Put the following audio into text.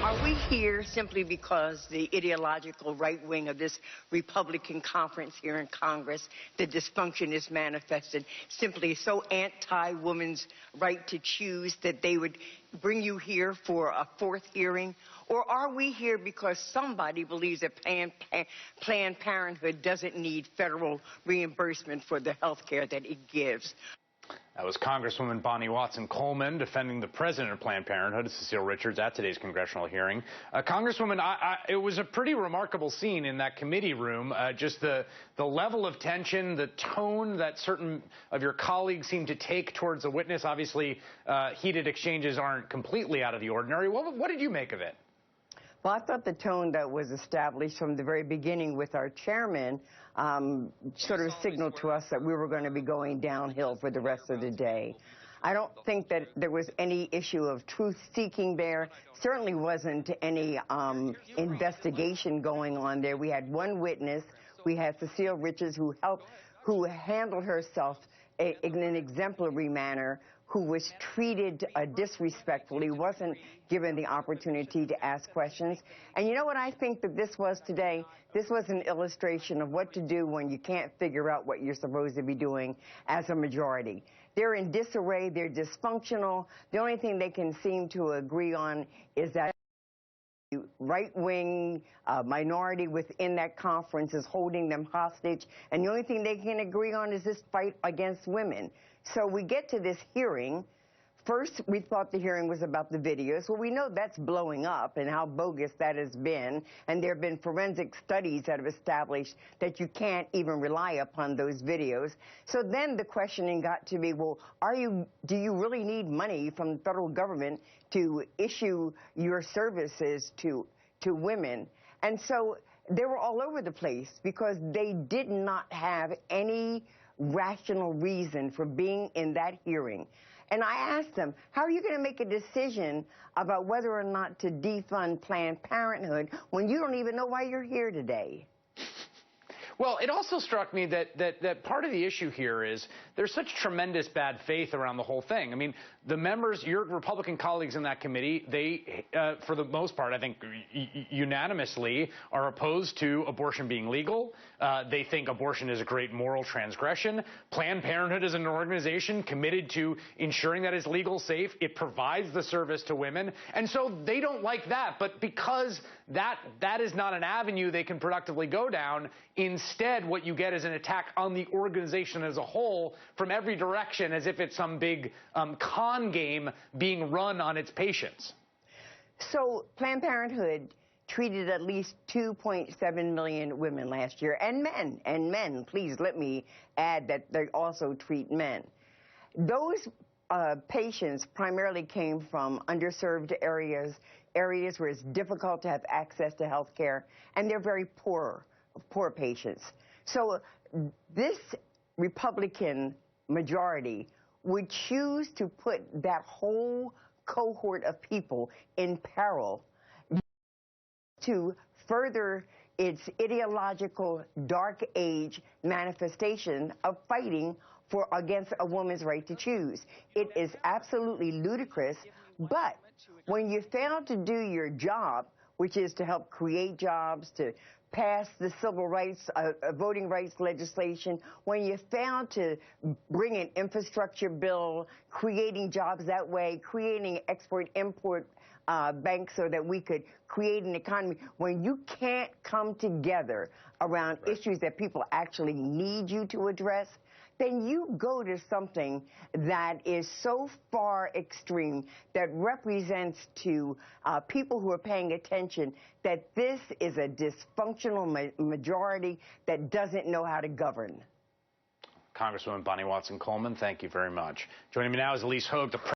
Are we here simply because the ideological right wing of this Republican conference here in Congress, the dysfunction is manifested, simply so anti-women's right to choose that they would bring you here for a fourth hearing? Or are we here because somebody believes that Planned Parenthood doesn't need federal reimbursement for the health care that it gives? That was Congresswoman Watson Coleman defending the president of Planned Parenthood, Cecile Richards, at today's congressional hearing. Congresswoman, it was a pretty remarkable scene in that committee room. Just the level of tension, the tone that certain of your colleagues seemed to take towards a witness. Obviously, heated exchanges aren't completely out of the ordinary. What did you make of it? Well, I thought the tone that was established from the very beginning with our chairman sort of signaled to us that we were going to be going downhill for the rest of the day. I don't think that there was any issue of truth-seeking there. Certainly wasn't any investigation going on there. We had one witness. We had Cecile Richards, who handled herself in an exemplary manner, who was treated disrespectfully, wasn't given the opportunity to ask questions. And you know what I think that this was today? This was an illustration of what to do when you can't figure out what you're supposed to be doing as a majority. They're in disarray, they're dysfunctional. The only thing they can seem to agree on is that right-wing minority within that conference is holding them hostage, and the only thing they can agree on is this fight against women. So we get to this hearing. First, we thought the hearing was about the videos. Well, we know that's blowing up and how bogus that has been, and there have been forensic studies that have established that you can't even rely upon those videos. So then the questioning got to be, well, do you really need money from the federal government to issue your services to women? And so they were all over the place because they did not have any rational reason for being in that hearing. And I asked them, how are you going to make a decision about whether or not to defund Planned Parenthood when you don't even know why you're here today? Well, it also struck me that part of the issue here is there's such tremendous bad faith around the whole thing. I mean, the members, your Republican colleagues in that committee, they, for the most part, I think unanimously are opposed to abortion being legal. They think abortion is a great moral transgression. Planned Parenthood is an organization committed to ensuring that it's legal, safe. It provides the service to women. And so they don't like that. But because that is not an avenue they can productively go down, instead, what you get is an attack on the organization as a whole from every direction, as if it's some big con game being run on its patients. So Planned Parenthood treated at least 2.7 million women last year, and men. Please let me add that they also treat men. Those patients primarily came from underserved areas where it's difficult to have access to health care, and they're very poor patients. So this Republican majority would choose to put that whole cohort of people in peril to further its ideological dark age manifestation of fighting against a woman's right to choose. It is absolutely ludicrous, but when you fail to do your job, which is to help create jobs, to pass the civil rights, voting rights legislation, when you fail to bring an infrastructure bill, creating jobs that way, creating export-import banks so that we could create an economy, when you can't come together around issues that people actually need you to address, then you go to something that is so far extreme that represents to people who are paying attention that this is a dysfunctional majority that doesn't know how to govern. Congresswoman Watson Coleman, thank you very much. Joining me now is Elise Hogue, the